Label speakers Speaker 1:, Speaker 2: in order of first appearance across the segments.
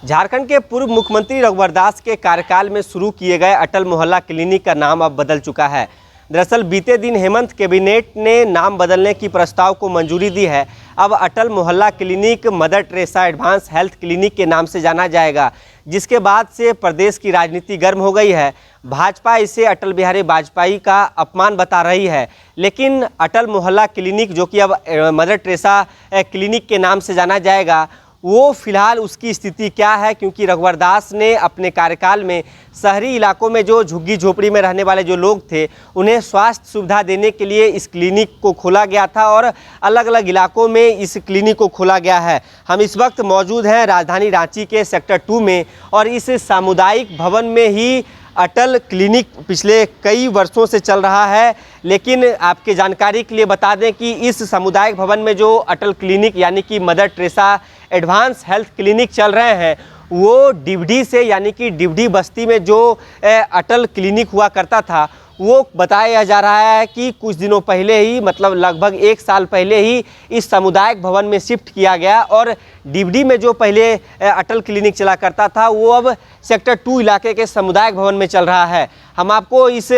Speaker 1: झारखंड के पूर्व मुख्यमंत्री रघुवर दास के कार्यकाल में शुरू किए गए अटल मोहल्ला क्लिनिक का नाम अब बदल चुका है। दरअसल बीते दिन हेमंत कैबिनेट ने नाम बदलने की प्रस्ताव को मंजूरी दी है। अब अटल मोहल्ला clinic mother Teresa advance health clinic के नाम से जाना जाएगा, जिसके बाद से प्रदेश की राजनीति गर्म हो गई है। भाजपा इसे अटल बिहारी वाजपेयी का अपमान बता रही है, लेकिन अटल मोहल्ला क्लिनिक जो कि अब मदर टेरेसा क्लिनिक के नाम से जाना जाएगा, वो फिलहाल उसकी स्थिति क्या है, क्योंकि रघुवर दास ने अपने कार्यकाल में शहरी इलाकों में जो झुग्गी झोपड़ी में रहने वाले जो लोग थे, उन्हें स्वास्थ्य सुविधा देने के लिए इस क्लिनिक को खोला गया था और अलग अलग इलाकों में इस क्लिनिक को खोला गया है। हम इस वक्त मौजूद हैं राजधानी रांची के सेक्टर 2 में और इस सामुदायिक भवन में ही अटल क्लिनिक पिछले कई वर्षों से चल रहा है। लेकिन आपके जानकारी के लिए बता दें कि इस सामुदायिक भवन में जो अटल क्लिनिक यानी कि mother Teresa advance health clinic चल रहे हैं, वो डिवडी से यानी कि डिवडी बस्ती में जो अटल क्लिनिक हुआ करता था, वो बताया जा रहा है कि कुछ दिनों पहले ही, मतलब लगभग 1 साल पहले ही इस सामुदायिक भवन में शिफ्ट किया गया और डिवडी में जो पहले अटल क्लिनिक चला करता था, वो अब सेक्टर 2 इलाके के सामुदायिक भवन में चल रहा है। हम आपको इस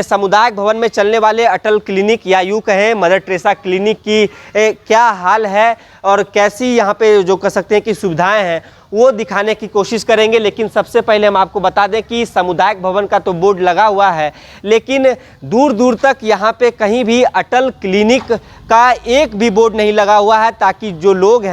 Speaker 1: सामुदायिक भवन में चलने वाले अटल क्लिनिक या यूँ कहें मदर टेरेसा क्लिनिक की क्या हाल है और कैसी यहाँ पे जो कह सकते हैं कि सुविधाएं हैं, वो दिखाने की कोशिश करेंगे। लेकिन सबसे पहले हम आपको बता दें कि सामुदायिक भवन का तो बोर्ड लगा हुआ है, लेकिन दूर दूर तक यहाँ पे कहीं भी अटल क्लिनिक का एक भी बोर्ड नहीं लगा हुआ है, ताकि जो लोग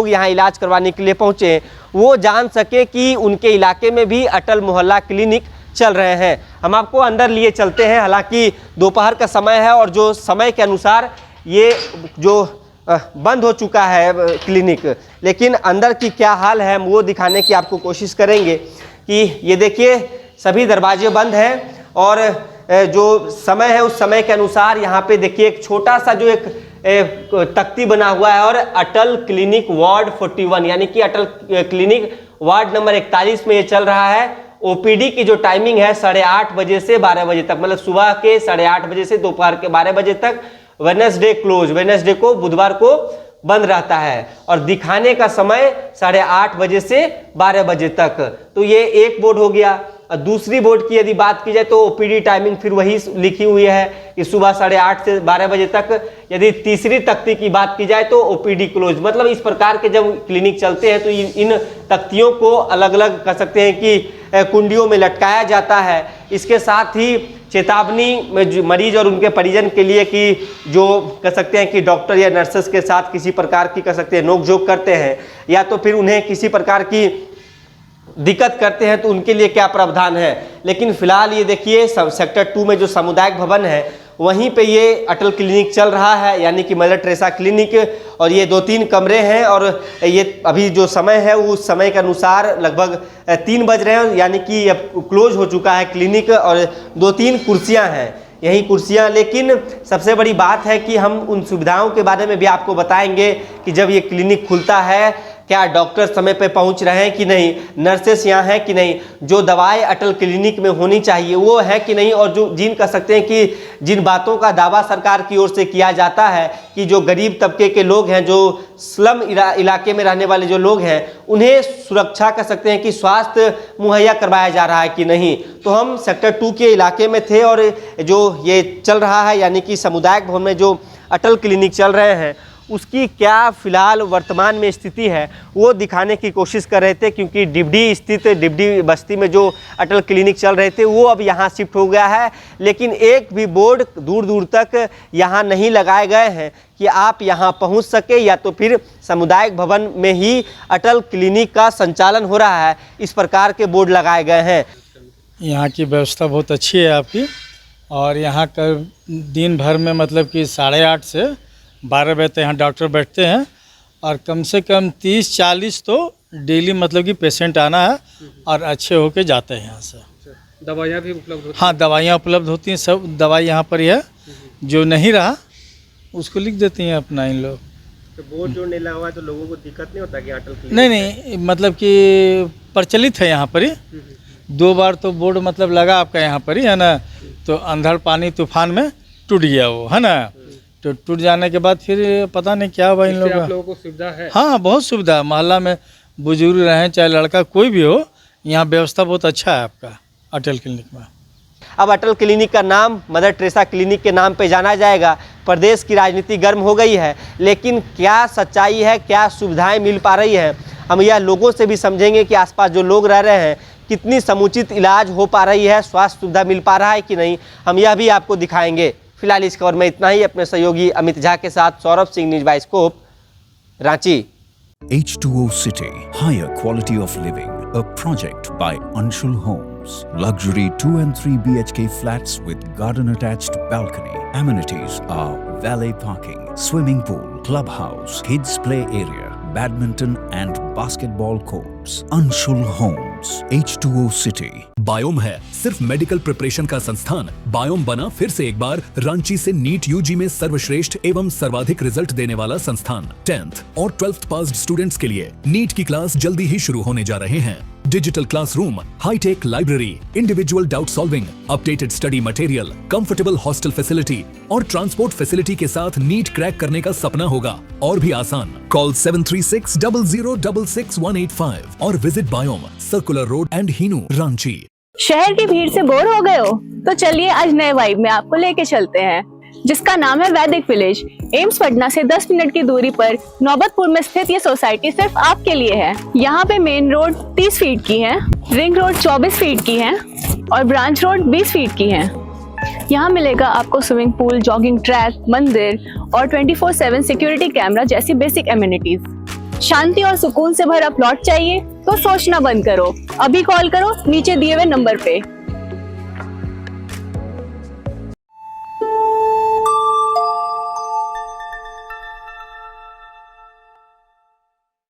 Speaker 1: यहाँ इलाज करवाने के लिए पहुँचे, वो जान सके कि उनके इलाके में भी अटल मोहल्ला क्लिनिक चल रहे हैं। हम आपको अंदर लिए चलते हैं। हालांकि दोपहर का समय है और जो समय के अनुसार ये जो बंद हो चुका है क्लिनिक, लेकिन अंदर की क्या हाल है वो दिखाने की आपको कोशिश करेंगे। कि ये देखिए, सभी दरवाजे बंद हैं और जो समय है उस समय के अनुसार यहाँ पे देखिए एक छोटा सा जो एक तख्ती बना हुआ है और अटल क्लिनिक वार्ड 41 यानी कि अटल क्लिनिक वार्ड नंबर 41 में ये चल रहा है। ओपीडी की जो टाइमिंग है 8:30 बजे से 12 बजे तक, मतलब सुबह के 8:30 बजे से दोपहर के 12 बजे तक। वेडनेसडे क्लोज, वेडनेसडे को, बुधवार को बंद रहता है और दिखाने का समय 8:30 बजे से 12 बजे तक। तो ये एक बोर्ड हो गया। और दूसरी बोर्ड की यदि बात की जाए तो ओपीडी टाइमिंग फिर वही लिखी हुई है कि सुबह 8:30 से 12 बजे तक। यदि तीसरी तख्ती की बात की जाए तो ओपीडी क्लोज। मतलब इस प्रकार के जब क्लिनिक चलते हैं तो इन तख्तियों को अलग अलग कह सकते हैं कि कुंडियों में लटकाया जाता है। इसके साथ ही चेतावनी में मरीज और उनके परिजन के लिए कि जो कह सकते हैं कि डॉक्टर या नर्सेस के साथ किसी प्रकार की कह सकते हैं नोकझोंक करते हैं या तो फिर उन्हें किसी प्रकार की दिक्कत करते हैं तो उनके लिए क्या प्रावधान है। लेकिन फिलहाल ये देखिए सेक्टर 2 में जो सामुदायिक भवन है, वहीं पे ये अटल क्लिनिक चल रहा है यानी कि मदर टेरेसा क्लिनिक। और ये 2-3 कमरे हैं और ये अभी जो समय है उस समय के अनुसार लगभग 3 बज रहे हैं, यानी कि अब क्लोज हो चुका है क्लिनिक। और 2-3 कुर्सियां हैं, यही कुर्सियां। लेकिन सबसे बड़ी बात है कि हम उन सुविधाओं के बारे में भी आपको बताएंगे कि जब ये क्लिनिक खुलता है, क्या डॉक्टर समय पे पहुंच रहे हैं कि नहीं, नर्सेस यहाँ हैं कि नहीं, जो दवाएं अटल क्लिनिक में होनी चाहिए वो है कि नहीं। और जो कह सकते हैं कि जिन बातों का दावा सरकार की ओर से किया जाता है कि जो गरीब तबके के लोग हैं, जो स्लम इलाके में रहने वाले जो लोग हैं, उन्हें सुरक्षा कह सकते हैं कि स्वास्थ्य मुहैया करवाया जा रहा है कि नहीं। तो हम सेक्टर 2 के इलाके में थे और जो ये चल रहा है यानी कि सामुदायिक भवन में जो अटल क्लिनिक चल रहे हैं, उसकी क्या फिलहाल वर्तमान में स्थिति है वो दिखाने की कोशिश कर रहे थे। क्योंकि डिवडी स्थित डिवडी बस्ती में जो अटल क्लिनिक चल रहे थे वो अब यहाँ शिफ्ट हो गया है, लेकिन एक भी बोर्ड दूर दूर तक यहाँ नहीं लगाए गए हैं कि आप यहाँ पहुँच सके, या तो फिर सामुदायिक भवन में ही अटल क्लिनिक का संचालन हो रहा है, इस प्रकार के बोर्ड लगाए गए हैं।
Speaker 2: यहाँ की व्यवस्था बहुत अच्छी है आपकी, और यहाँ का दिन भर में मतलब कि 8:30 से 12 बजे तक यहाँ डॉक्टर बैठते हैं और कम से कम 30-40 तो डेली मतलब कि पेशेंट आना है और अच्छे होके जाते हैं यहाँ से।
Speaker 3: दवाइयाँ भी उपलब्ध होती हैं?
Speaker 2: हाँ, दवाइयाँ उपलब्ध होती हैं, सब दवाई यहाँ पर ही है। जो नहीं रहा उसको लिख देती हैं अपना इन लोग।
Speaker 1: तो बोर्ड जो नहीं लगा हुआ है तो लोगों को दिक्कत नहीं होता कि अटल क्लिनिक?
Speaker 2: नहीं, मतलब कि प्रचलित है यहाँ पर ही। 2 बार तो बोर्ड मतलब लगा आपका यहाँ पर ही, है ना। तो अंधड़ पानी तूफान में टूट गया वो, है ना। तो टूट जाने के बाद फिर पता नहीं क्या हुआ इन लोगों
Speaker 3: को सुविधा है?
Speaker 2: हाँ, बहुत सुविधा। मोहल्ला में बुजुर्ग रहें चाहे लड़का कोई भी हो, यहाँ व्यवस्था बहुत अच्छा है आपका अटल क्लिनिक में।
Speaker 1: अब अटल क्लिनिक का नाम मदर टेरेसा क्लिनिक के नाम पे जाना जाएगा। प्रदेश की राजनीति गर्म हो गई है, लेकिन क्या सच्चाई है, क्या सुविधाएं मिल पा रही हैं, हम यह लोगों से भी समझेंगे कि आसपास जो लोग रह रहे हैं कितनी समुचित इलाज हो पा रही है, स्वास्थ्य सुविधा मिल पा रहा है कि नहीं, हम यह भी आपको दिखाएंगे। फिलहाल इस खबर में इतना ही। अपने सहयोगी अमित झा के साथ Saurabh Singh, news bioscope, Ranchi.
Speaker 4: H2O City, higher quality of living, a project by Anshul Homes. Luxury 2 and 3 BHK flats with garden attached balcony. Amenities are valet parking, swimming pool, clubhouse, kids play area, badminton and basketball courts. Anshul Homes, H2O City.
Speaker 5: Biome है सिर्फ medical preparation का संस्थान। Biome बना फिर से एक बार रांची से NEET UG में सर्वश्रेष्ठ एवं सर्वाधिक रिजल्ट देने वाला संस्थान। 10th और 12th पास्ड स्टूडेंट्स के लिए नीट की क्लास जल्दी ही शुरू होने जा रहे हैं। Digital classroom, hi tech library, individual doubt solving, updated study material, comfortable hostel facility और ट्रांसपोर्ट फैसिलिटी के साथ नीट क्रैक करने का सपना होगा और भी आसान। कॉल 7360066185 और visit Biome, circular road and Hinoo, Ranchi.
Speaker 6: शहर की भीड़ से बोर हो गए हो? तो चलिए आज नए वाइब में आपको लेके चलते हैं, जिसका नाम है वैदिक विलेज। एम्स पटना से 10 मिनट की दूरी पर नौबतपुर में स्थित ये सोसाइटी सिर्फ आपके लिए है। यहाँ पे मेन रोड 30 फीट की है, रिंग रोड 24 फीट की है और ब्रांच रोड 20 फीट की है। यहाँ मिलेगा आपको स्विमिंग पूल, जॉगिंग ट्रैक, मंदिर और 24/7 सिक्योरिटी कैमरा जैसी बेसिक एमिनिटीज। शांति और सुकून से भरा प्लॉट चाहिए तो सोचना बंद करो, अभी कॉल करो नीचे दिए हुए नंबर पे।